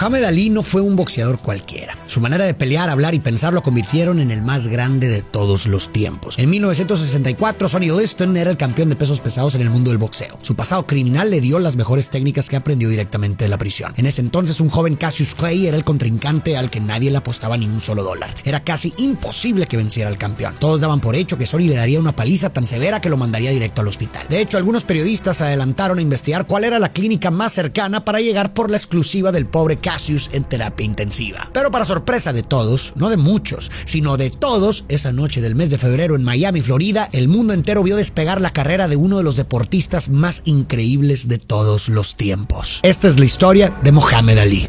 Muhammad Ali no fue un boxeador cualquiera. Su manera de pelear, hablar y pensar lo convirtieron en el más grande de todos los tiempos. En 1964, Sonny Liston era el campeón de pesos pesados en el mundo del boxeo. Su pasado criminal le dio las mejores técnicas que aprendió directamente de la prisión. En ese entonces, un joven Cassius Clay era el contrincante al que nadie le apostaba ni un solo dólar. Era casi imposible que venciera al campeón. Todos daban por hecho que Sonny le daría una paliza tan severa que lo mandaría directo al hospital. De hecho, algunos periodistas se adelantaron a investigar cuál era la clínica más cercana para llegar por la exclusiva del pobre Cassius en terapia intensiva. Pero para sorpresa de todos, no de muchos, sino de todos, esa noche del mes de febrero en Miami, Florida, el mundo entero vio despegar la carrera de uno de los deportistas más increíbles de todos los tiempos. Esta es la historia de Muhammad Ali.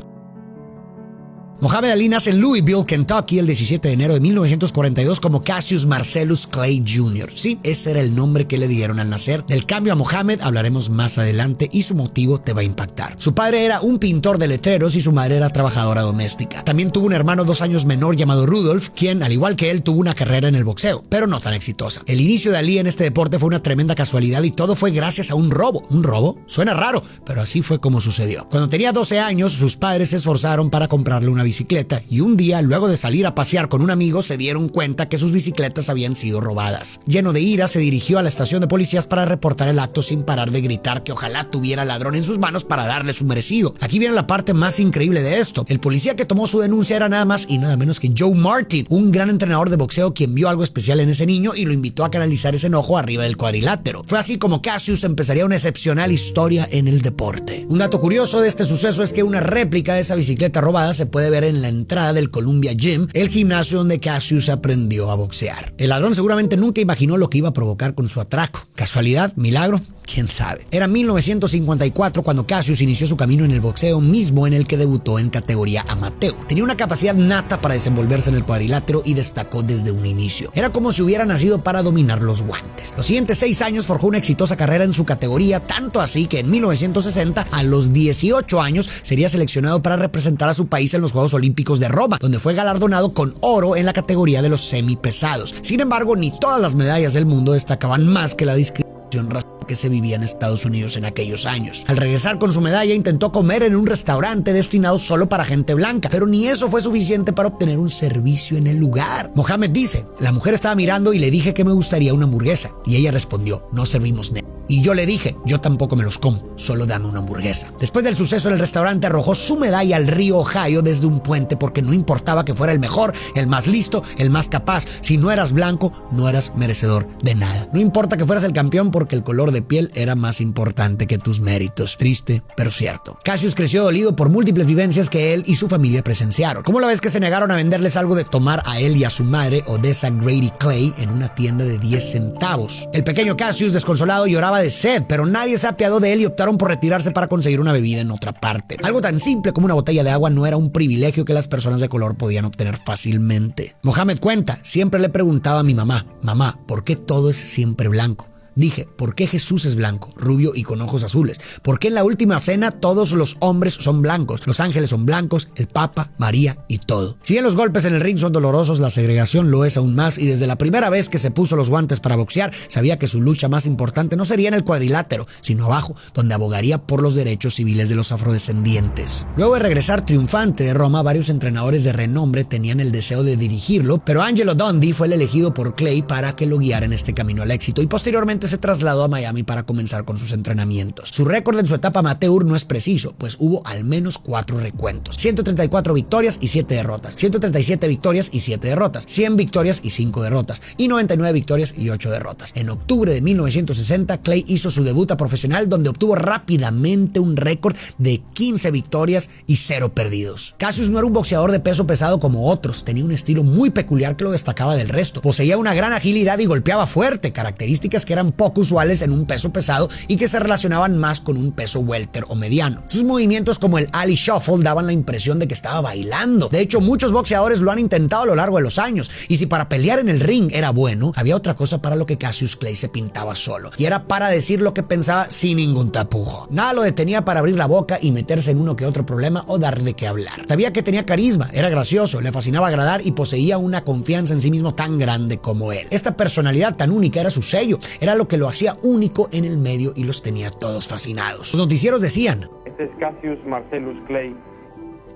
Muhammad Ali nace en Louisville, Kentucky, el 17 de enero de 1942 como Cassius Marcellus Clay Jr. Sí, ese era el nombre que le dieron al nacer. Del cambio a Muhammad hablaremos más adelante y su motivo te va a impactar. Su padre era un pintor de letreros y su madre era trabajadora doméstica. También tuvo un hermano 2 años menor llamado Rudolph, quien, al igual que él, tuvo una carrera en el boxeo, pero no tan exitosa. El inicio de Ali en este deporte fue una tremenda casualidad y todo fue gracias a un robo. ¿Un robo? Suena raro, pero así fue como sucedió. Cuando tenía 12 años, sus padres se esforzaron para comprarle una bicicleta y un día, luego de salir a pasear con un amigo, se dieron cuenta que sus bicicletas habían sido robadas. Lleno de ira, se dirigió a la estación de policías para reportar el acto sin parar de gritar que ojalá tuviera al ladrón en sus manos para darle su merecido. Aquí viene la parte más increíble de esto. El policía que tomó su denuncia era nada más y nada menos que Joe Martin, un gran entrenador de boxeo quien vio algo especial en ese niño y lo invitó a canalizar ese enojo arriba del cuadrilátero. Fue así como Cassius empezaría una excepcional historia en el deporte. Un dato curioso de este suceso es que una réplica de esa bicicleta robada se puede ver en la entrada del Columbia Gym, el gimnasio donde Cassius aprendió a boxear. El ladrón seguramente nunca imaginó lo que iba a provocar con su atraco. ¿Casualidad? ¿Milagro? ¿Quién sabe? Era 1954 cuando Cassius inició su camino en el boxeo, mismo en el que debutó en categoría amateur. Tenía una capacidad nata para desenvolverse en el cuadrilátero y destacó desde un inicio. Era como si hubiera nacido para dominar los guantes. Los siguientes 6 años forjó una exitosa carrera en su categoría, tanto así que en 1960, a los 18 años, sería seleccionado para representar a su país en los Juegos Olímpicos de Roma, donde fue galardonado con oro en la categoría de los semipesados. Sin embargo, ni todas las medallas del mundo destacaban más que la discriminación racial que se vivía en Estados Unidos en aquellos años. Al regresar con su medalla, intentó comer en un restaurante destinado solo para gente blanca, pero ni eso fue suficiente para obtener un servicio en el lugar. Muhammad dice: la mujer estaba mirando y le dije que me gustaría una hamburguesa, y ella respondió: no servimos negros. Y yo le dije: yo tampoco me los como, solo dame una hamburguesa. Después del suceso en el restaurante, arrojó su medalla al río Ohio desde un puente porque no importaba que fuera el mejor, el más listo, el más capaz. Si no eras blanco, no eras merecedor de nada. No importa que fueras el campeón porque el color de piel era más importante que tus méritos. Triste, pero cierto. Cassius creció dolido por múltiples vivencias que él y su familia presenciaron. Como la vez que se negaron a venderles algo de tomar a él y a su madre, Odessa Grady Clay, en una tienda de 10 centavos. El pequeño Cassius, desconsolado, lloraba de sed, pero nadie se apiadó de él y optaron por retirarse para conseguir una bebida en otra parte. Algo tan simple como una botella de agua no era un privilegio que las personas de color podían obtener fácilmente. Muhammad cuenta: siempre le preguntaba a mi mamá: mamá, ¿por qué todo es siempre blanco? Dije: ¿por qué Jesús es blanco, rubio y con ojos azules? ¿Por qué en la última cena todos los hombres son blancos? Los ángeles son blancos, el Papa, María y todo. Si bien los golpes en el ring son dolorosos, la segregación lo es aún más, y desde la primera vez que se puso los guantes para boxear, sabía que su lucha más importante no sería en el cuadrilátero, sino abajo, donde abogaría por los derechos civiles de los afrodescendientes. Luego de regresar triunfante de Roma, varios entrenadores de renombre tenían el deseo de dirigirlo, pero Angelo Dundee fue el elegido por Clay para que lo guiara en este camino al éxito, y posteriormente se trasladó a Miami para comenzar con sus entrenamientos. Su récord en su etapa amateur no es preciso, pues hubo al menos 4 recuentos: 134 victorias y 7 derrotas, 137 victorias y 7 derrotas, 100 victorias y 5 derrotas, y 99 victorias y 8 derrotas. En octubre de 1960, Clay hizo su debut a profesional, donde obtuvo rápidamente un récord de 15 victorias y 0 perdidos. Cassius no era un boxeador de peso pesado como otros, tenía un estilo muy peculiar que lo destacaba del resto. Poseía una gran agilidad y golpeaba fuerte, características que eran poco usuales en un peso pesado y que se relacionaban más con un peso welter o mediano. Sus movimientos, como el Ali Shuffle, daban la impresión de que estaba bailando. De hecho, muchos boxeadores lo han intentado a lo largo de los años, y si para pelear en el ring era bueno, había otra cosa para lo que Cassius Clay se pintaba solo, y era para decir lo que pensaba sin ningún tapujo. Nada lo detenía para abrir la boca y meterse en uno que otro problema o dar de qué hablar. Sabía que tenía carisma, era gracioso, le fascinaba agradar y poseía una confianza en sí mismo tan grande como él. Esta personalidad tan única era su sello, era lo que lo hacía único en el medio y los tenía todos fascinados. Los noticieros decían: este es Cassius Marcellus Clay,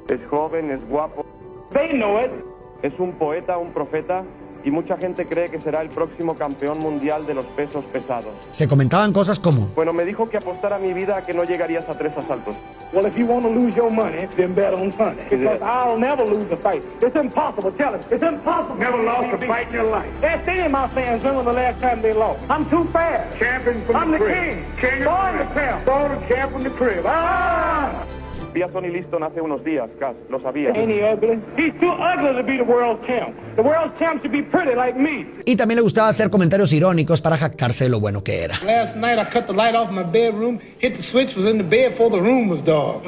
Es joven, es guapo. They know it. Es un poeta, un profeta, y mucha gente cree que será el próximo campeón mundial de los pesos pesados. Se comentaban cosas como: bueno, me dijo que apostara mi vida a que no llegarías a 3 asaltos. Well, if you want to lose your money, then bet on Sunday. Because I'll never lose a fight. It's impossible. Tell him. It's impossible. Never lost a fight in your life. Ask any of my fans when was the last time they lost. I'm too fast. Champion from the crib. King. Born the champ. Born the champ from the crib. Ah! Vi a Sonny Liston hace unos días, Cass, lo sabía. Ain't he ugly? He's too ugly to be the world champ. The world champ should be pretty like me. Y también le gustaba hacer comentarios irónicos para jactarse de lo bueno que era. Last night I cut the light off my bedroom, hit the switch, was in the bed before the room was dark.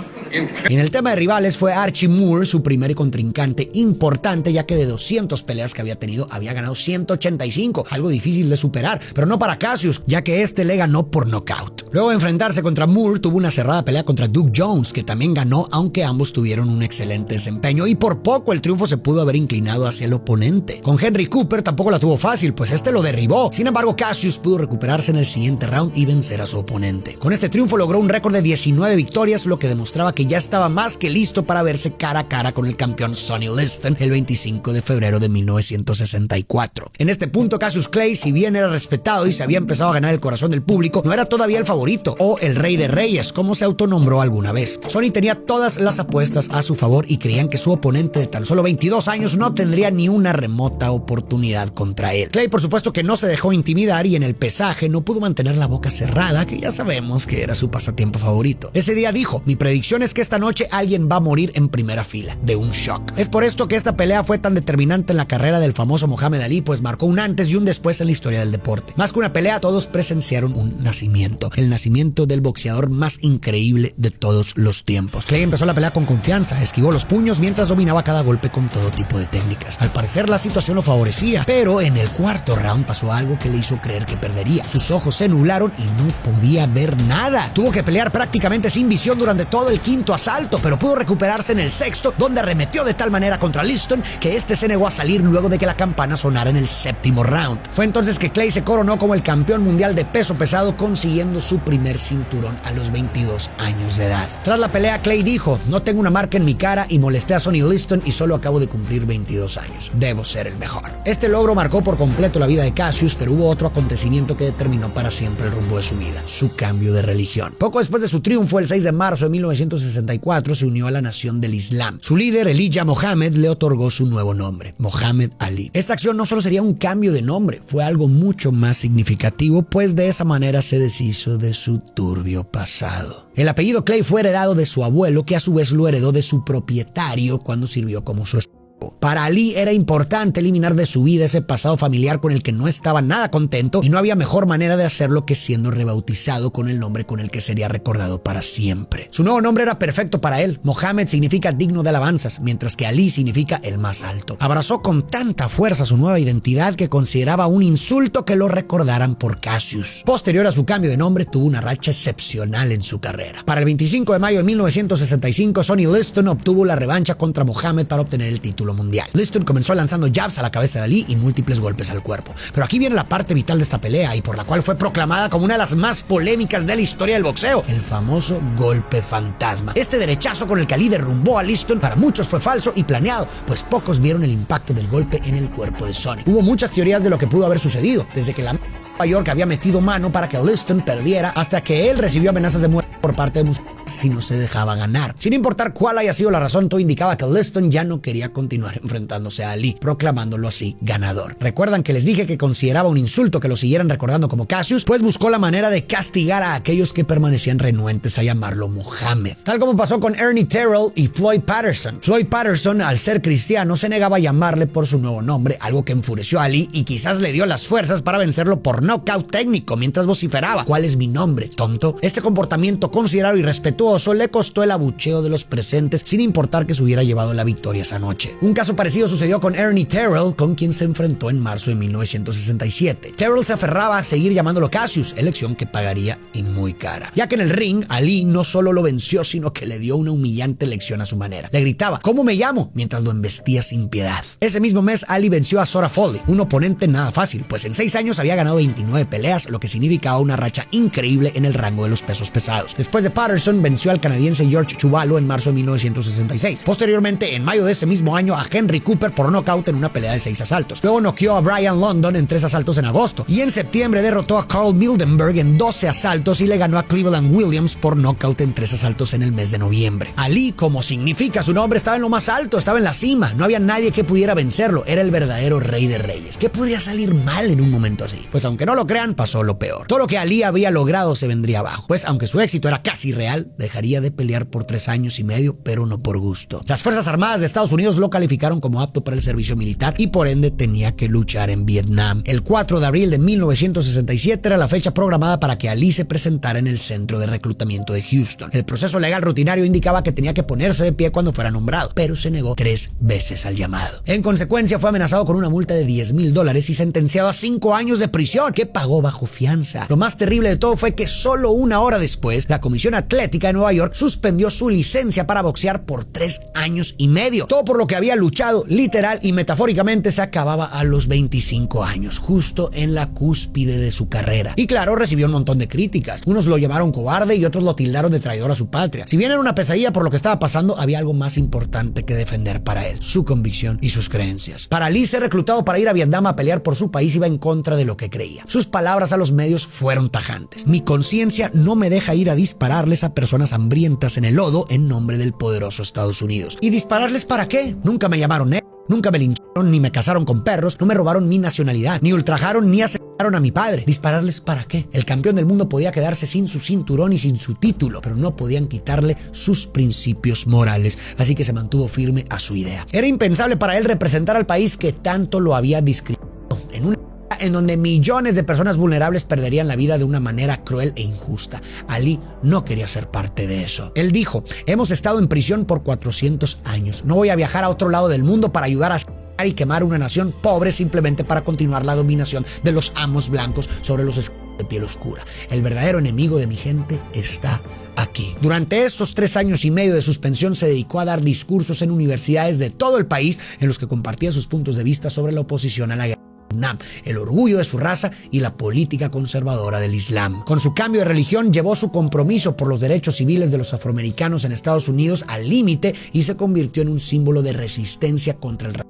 Y en el tema de rivales fue Archie Moore su primer contrincante importante, ya que de 200 peleas que había tenido, había ganado 185, algo difícil de superar, pero no para Cassius, ya que este le ganó por nocaut. Luego de enfrentarse contra Moore, tuvo una cerrada pelea contra Duke Jones, que también ganó, aunque ambos tuvieron un excelente desempeño, y por poco el triunfo se pudo haber inclinado hacia el oponente. Con Henry Cooper tampoco la tuvo fácil, pues este lo derribó. Sin embargo, Cassius pudo recuperarse en el siguiente round y vencer a su oponente. Con este triunfo logró un récord de 19 victorias, lo que demostraba que ya estaba más que listo para verse cara a cara con el campeón Sonny Liston el 25 de febrero de 1964. En este punto, Cassius Clay, si bien era respetado y se había empezado a ganar el corazón del público, no era todavía el favorito, o el rey de reyes, como se autonombró alguna vez. Sonny tenía todas las apuestas a su favor y creían que su oponente de tan solo 22 años no tendría ni una remota oportunidad contra él. Clay, por supuesto, que no se dejó intimidar y en el pesaje no pudo mantener la boca cerrada, que ya sabemos que era su pasatiempo favorito. Ese día dijo: mi predicción es que esta noche alguien va a morir en primera fila, de un shock. Es por esto que esta pelea fue tan determinante en la carrera del famoso Muhammad Ali, pues marcó un antes y un después en la historia del deporte. Más que una pelea, todos presenciaron un nacimiento, el nacimiento del boxeador más increíble de todos los tiempos. Clay empezó la pelea con confianza, esquivó los puños mientras dominaba cada golpe con todo tipo de técnicas. Al parecer la situación lo favorecía, pero en el cuarto round pasó algo que le hizo creer que perdería. Sus ojos se nublaron y no podía ver nada. Tuvo que pelear prácticamente sin visión durante todo el quinto asalto, pero pudo recuperarse en el sexto, donde arremetió de tal manera contra Liston que este se negó a salir luego de que la campana sonara en el séptimo round. Fue entonces que Clay se coronó como el campeón mundial de peso pesado, consiguiendo su primer cinturón a los 22 años de edad. Tras la pelea, Clay dijo: no tengo una marca en mi cara y molesté a Sonny Liston y solo acabo de cumplir 22 años. Debo ser el mejor. Este logro marcó por completo la vida de Cassius, pero hubo otro acontecimiento que determinó para siempre el rumbo de su vida: su cambio de religión. Poco después de su triunfo, el 6 de marzo de 1964, se unió a la nación del Islam. Su líder, Elijah Muhammad, le otorgó su nuevo nombre, Muhammad Ali. Esta acción no solo sería un cambio de nombre, fue algo mucho más significativo, pues de esa manera se deshizo de su turbio pasado. El apellido Clay fue heredado de su abuelo, que a su vez lo heredó de su propietario cuando sirvió como su esclavo. Para Ali era importante eliminar de su vida ese pasado familiar con el que no estaba nada contento, y no había mejor manera de hacerlo que siendo rebautizado con el nombre con el que sería recordado para siempre. Su nuevo nombre era perfecto para él. Mohammed significa digno de alabanzas, mientras que Ali significa el más alto. Abrazó con tanta fuerza su nueva identidad que consideraba un insulto que lo recordaran por Cassius. Posterior a su cambio de nombre, tuvo una racha excepcional en su carrera. Para el 25 de mayo de 1965, Sonny Liston obtuvo la revancha contra Mohammed para obtener el título mundial. Liston comenzó lanzando jabs a la cabeza de Ali y múltiples golpes al cuerpo. Pero aquí viene la parte vital de esta pelea y por la cual fue proclamada como una de las más polémicas de la historia del boxeo: el famoso golpe fantasma. Este derechazo con el que Ali derrumbó a Liston para muchos fue falso y planeado, pues pocos vieron el impacto del golpe en el cuerpo de Sonny. Hubo muchas teorías de lo que pudo haber sucedido, desde que la Nueva York había metido mano para que Liston perdiera, hasta que él recibió amenazas de muerte por parte de Muhammad si no se dejaba ganar. Sin importar cuál haya sido la razón, todo indicaba que Liston ya no quería continuar enfrentándose a Ali, proclamándolo así ganador. ¿Recuerdan que les dije que consideraba un insulto que lo siguieran recordando como Cassius? Pues buscó la manera de castigar a aquellos que permanecían renuentes a llamarlo Muhammad, tal como pasó con Ernie Terrell y Floyd Patterson. Floyd Patterson, al ser cristiano, se negaba a llamarle por su nuevo nombre, algo que enfureció a Ali y quizás le dio las fuerzas para vencerlo por nocaut técnico mientras vociferaba: ¿cuál es mi nombre, tonto? Este comportamiento considerado irrespetuoso le costó el abucheo de los presentes, sin importar que se hubiera llevado la victoria esa noche. Un caso parecido sucedió con Ernie Terrell, con quien se enfrentó en marzo de 1967. Terrell se aferraba a seguir llamándolo Cassius, elección que pagaría y muy cara, ya que en el ring Ali no solo lo venció, sino que le dio una humillante lección a su manera. Le gritaba: ¿cómo me llamo?, mientras lo embestía sin piedad. Ese mismo mes Ali venció a Zora Foley, un oponente nada fácil, pues en 6 años había ganado 25 29 peleas, lo que significaba una racha increíble en el rango de los pesos pesados. Después de Patterson, venció al canadiense George Chuvalo en marzo de 1966. Posteriormente, en mayo de ese mismo año, a Henry Cooper por nocaut en una pelea de 6 asaltos. Luego noqueó a Brian London en 3 asaltos en agosto. Y en septiembre derrotó a Carl Mildenberg en 12 asaltos y le ganó a Cleveland Williams por nocaut en 3 asaltos en el mes de noviembre. Ali, como significa su nombre, estaba en lo más alto, estaba en la cima. No había nadie que pudiera vencerlo. Era el verdadero rey de reyes. ¿Qué podría salir mal en un momento así? Pues aunque no lo crean, pasó lo peor. Todo lo que Ali había logrado se vendría abajo. Pues aunque su éxito era casi real, dejaría de pelear por 3 años y medio, pero no por gusto. Las Fuerzas Armadas de Estados Unidos lo calificaron como apto para el servicio militar y por ende tenía que luchar en Vietnam. El 4 de abril de 1967 era la fecha programada para que Ali se presentara en el centro de reclutamiento de Houston. El proceso legal rutinario indicaba que tenía que ponerse de pie cuando fuera nombrado, pero se negó 3 veces al llamado. En consecuencia, fue amenazado con una multa de $10,000 y sentenciado a 5 años de prisión, que pagó bajo fianza. Lo más terrible de todo fue que solo una hora después, la Comisión Atlética de Nueva York suspendió su licencia para boxear por 3 años y medio. Todo por lo que había luchado, literal y metafóricamente, se acababa a los 25 años, justo en la cúspide de su carrera. Y claro, recibió un montón de críticas. Unos lo llamaron cobarde y otros lo tildaron de traidor a su patria. Si bien era una pesadilla por lo que estaba pasando, había algo más importante que defender para él: su convicción y sus creencias. Para Ali, ser reclutado para ir a Vietnam a pelear por su país iba en contra de lo que creía. Sus palabras a los medios fueron tajantes: mi conciencia no me deja ir a dispararles a personas hambrientas en el lodo en nombre del poderoso Estados Unidos. ¿Y dispararles para qué? Nunca me llamaron negro, nunca me lincharon, ni me casaron con perros, no me robaron mi nacionalidad, ni ultrajaron ni asesinaron a mi padre. ¿Dispararles para qué? El campeón del mundo podía quedarse sin su cinturón y sin su título, pero no podían quitarle sus principios morales, así que se mantuvo firme a su idea. Era impensable para él representar al país que tanto lo había discriminado, en una en donde millones de personas vulnerables perderían la vida de una manera cruel e injusta. Ali no quería ser parte de eso. Él dijo: hemos estado en prisión por 400 años. No voy a viajar a otro lado del mundo para ayudar a y quemar una nación pobre simplemente para continuar la dominación de los amos blancos sobre los esclavos de piel oscura. El verdadero enemigo de mi gente está aquí. Durante estos 3 años y medio de suspensión se dedicó a dar discursos en universidades de todo el país en los que compartía sus puntos de vista sobre la oposición a la guerra, el orgullo de su raza y la política conservadora del Islam. Con su cambio de religión, llevó su compromiso por los derechos civiles de los afroamericanos en Estados Unidos al límite y se convirtió en un símbolo de resistencia contra el racismo,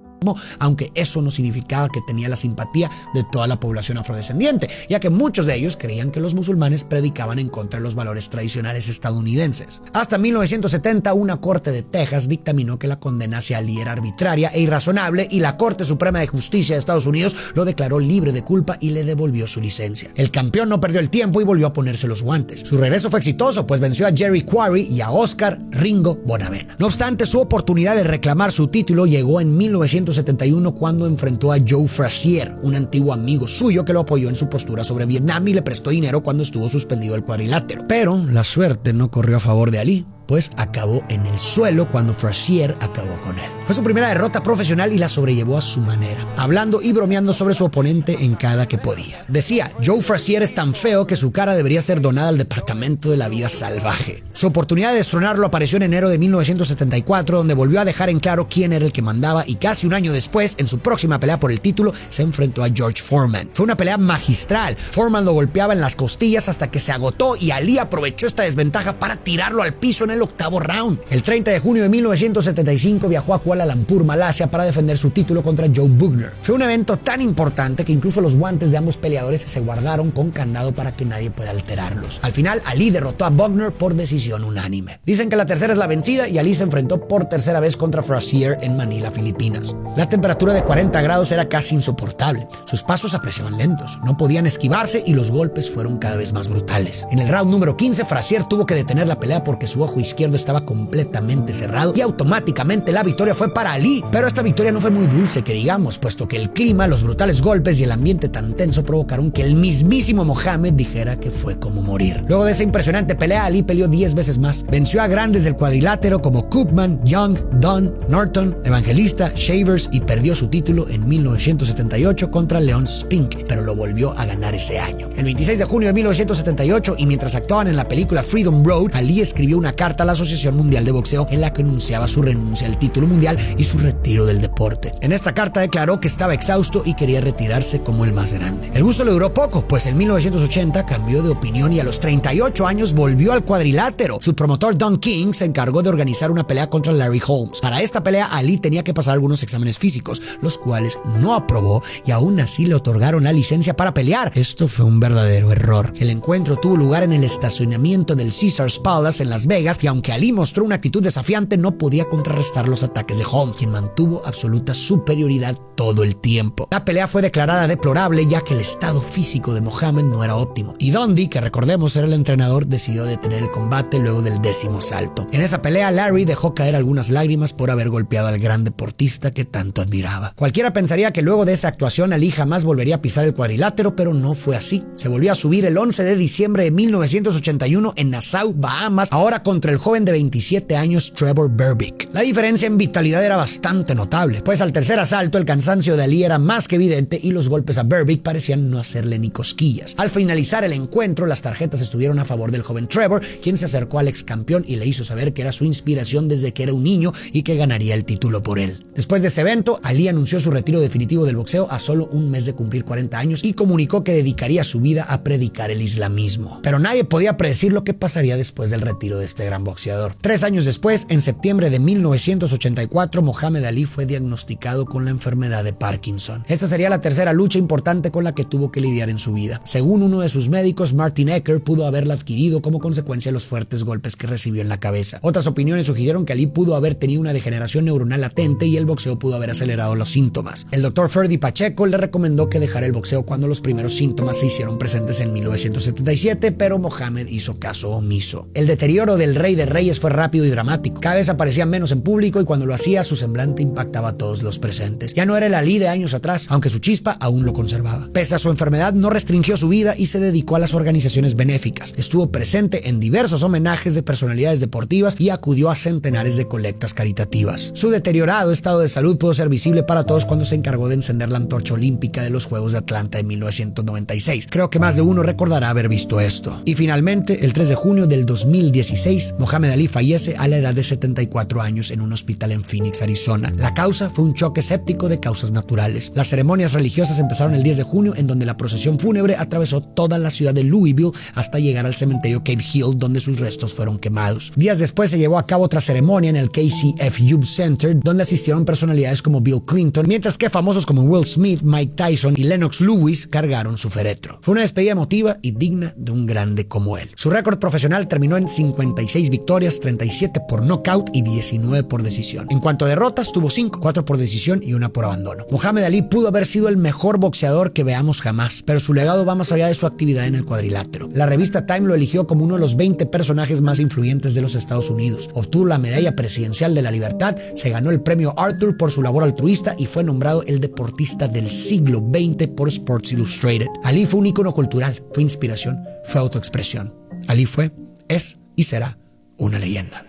aunque eso no significaba que tenía la simpatía de toda la población afrodescendiente, ya que muchos de ellos creían que los musulmanes predicaban en contra de los valores tradicionales estadounidenses. Hasta 1970, una corte de Texas dictaminó que la condena hacia Ali era arbitraria e irrazonable y la Corte Suprema de Justicia de Estados Unidos lo declaró libre de culpa y le devolvió su licencia. El campeón no perdió el tiempo y volvió a ponerse los guantes. Su regreso fue exitoso, pues venció a Jerry Quarry y a Oscar Ringo Bonavena. No obstante, su oportunidad de reclamar su título llegó en 1971 cuando enfrentó a Joe Frazier, un antiguo amigo suyo que lo apoyó en su postura sobre Vietnam y le prestó dinero cuando estuvo suspendido el cuadrilátero. Pero la suerte no corrió a favor de Ali, pues acabó en el suelo cuando Frazier acabó con él. Fue su primera derrota profesional y la sobrellevó a su manera, hablando y bromeando sobre su oponente en cada que podía. Decía: Joe Frazier es tan feo que su cara debería ser donada al Departamento de la Vida Salvaje. Su oportunidad de destronarlo apareció en enero de 1974, donde volvió a dejar en claro quién era el que mandaba, y casi un año después, en su próxima pelea por el título, se enfrentó a George Foreman. Fue una pelea magistral. Foreman lo golpeaba en las costillas hasta que se agotó y Ali aprovechó esta desventaja para tirarlo al piso en el octavo round. El 30 de junio de 1975 viajó a Kuala Lumpur, Malasia, para defender su título contra Joe Bugner. Fue un evento tan importante que incluso los guantes de ambos peleadores se guardaron con candado para que nadie pueda alterarlos. Al final, Ali derrotó a Bugner por decisión unánime. Dicen que la tercera es la vencida y Ali se enfrentó por tercera vez contra Frazier en Manila, Filipinas. La temperatura de 40 grados era casi insoportable. Sus pasos se apreciaban lentos, no podían esquivarse y los golpes fueron cada vez más brutales. En el round número 15, Frazier tuvo que detener la pelea porque su ojo izquierdo estaba completamente cerrado y automáticamente la victoria fue para Ali. Pero esta victoria no fue muy dulce, que digamos, puesto que el clima, los brutales golpes y el ambiente tan tenso provocaron que el mismísimo Mohammed dijera que fue como morir. Luego de esa impresionante pelea, Ali peleó 10 veces más. Venció a grandes del cuadrilátero como Koopman, Young, Dunn, Norton, Evangelista, Shavers y perdió su título en 1978 contra Leon Spink, pero lo volvió a ganar ese año. El 26 de junio de 1978, y mientras actuaban en la película Freedom Road, Ali escribió una carta a la Asociación Mundial de Boxeo en la que anunciaba su renuncia al título mundial y su retiro del deporte. En esta carta declaró que estaba exhausto y quería retirarse como el más grande. El gusto le duró poco, pues en 1980 cambió de opinión y a los 38 años volvió al cuadrilátero. Su promotor Don King se encargó de organizar una pelea contra Larry Holmes. Para esta pelea, Ali tenía que pasar algunos exámenes físicos, los cuales no aprobó y aún así le otorgaron la licencia para pelear. Esto fue un verdadero error. El encuentro tuvo lugar en el estacionamiento del Caesars Palace en Las Vegas y aunque Ali mostró una actitud desafiante, no podía contrarrestar los ataques de Holmes, quien mantuvo absoluta superioridad todo el tiempo. La pelea fue declarada deplorable ya que el estado físico de Muhammad no era óptimo y Dundee, que recordemos era el entrenador, decidió detener el combate luego del 10º asalto. En esa pelea, Larry dejó caer algunas lágrimas por haber golpeado al gran deportista que tanto admiraba. Cualquiera pensaría que luego de esa actuación Ali jamás volvería a pisar el cuadrilátero, pero no fue así. Se volvió a subir el 11 de diciembre de 1981 en Nassau, Bahamas, ahora contra el joven de 27 años Trevor Berbick. La diferencia en vitalidad era bastante notable, pues al tercer asalto el cansancio de Ali era más que evidente y los golpes a Berbick parecían no hacerle ni cosquillas. Al finalizar el encuentro, las tarjetas estuvieron a favor del joven Trevor, quien se acercó al ex campeón y le hizo saber que era su inspiración desde que era un niño y que ganaría el título por él. Después de ese evento, Ali anunció su retiro definitivo del boxeo a solo un mes de cumplir 40 años y comunicó que dedicaría su vida a predicar el islamismo. Pero nadie podía predecir lo que pasaría después del retiro de este gran boxeador. 3 años después, en septiembre de 1984, Muhammad Ali fue diagnosticado con la enfermedad de Parkinson. Esta sería la tercera lucha importante con la que tuvo que lidiar en su vida. Según uno de sus médicos, Martin Ecker, pudo haberla adquirido como consecuencia de los fuertes golpes que recibió en la cabeza. Otras opiniones sugirieron que Ali pudo haber tenido una degeneración neuronal latente y el boxeo pudo haber acelerado los síntomas. El doctor Ferdy Pacheco le recomendó que dejara el boxeo cuando los primeros síntomas se hicieron presentes en 1977, pero Muhammad hizo caso omiso. El deterioro del Rey de Reyes fue rápido y dramático. Cada vez aparecía menos en público y cuando lo hacía, su semblante impactaba a todos los presentes. Ya no era el Ali de años atrás, aunque su chispa aún lo conservaba. Pese a su enfermedad, no restringió su vida y se dedicó a las organizaciones benéficas. Estuvo presente en diversos homenajes de personalidades deportivas y acudió a centenares de colectas caritativas. Su deteriorado estado de salud pudo ser visible para todos cuando se encargó de encender la antorcha olímpica de los Juegos de Atlanta de 1996. Creo que más de uno recordará haber visto esto. Y finalmente, el 3 de junio del 2016, Muhammad Ali fallece a la edad de 74 años en un hospital en Phoenix, Arizona. La causa fue un choque séptico de causas naturales. Las ceremonias religiosas empezaron el 10 de junio, en donde la procesión fúnebre atravesó toda la ciudad de Louisville hasta llegar al cementerio Cave Hill, donde sus restos fueron quemados. Días después se llevó a cabo otra ceremonia en el KCF Youth Center, donde asistieron personalidades como Bill Clinton, mientras que famosos como Will Smith, Mike Tyson y Lennox Lewis cargaron su féretro. Fue una despedida emotiva y digna de un grande como él. Su récord profesional terminó en 56 victorias, 37 por nocaut y 19 por decisión. En cuanto a derrotas, tuvo 5, 4 por decisión y 1 por abandono. Muhammad Ali pudo haber sido el mejor boxeador que veamos jamás, pero su legado va más allá de su actividad en el cuadrilátero. La revista Time lo eligió como uno de los 20 personajes más influyentes de los Estados Unidos. Obtuvo la medalla presidencial de la libertad, se ganó el premio Arthur por su labor altruista y fue nombrado el deportista del siglo XX por Sports Illustrated. Ali fue un ícono cultural, fue inspiración, fue autoexpresión. Ali fue, es y será una leyenda.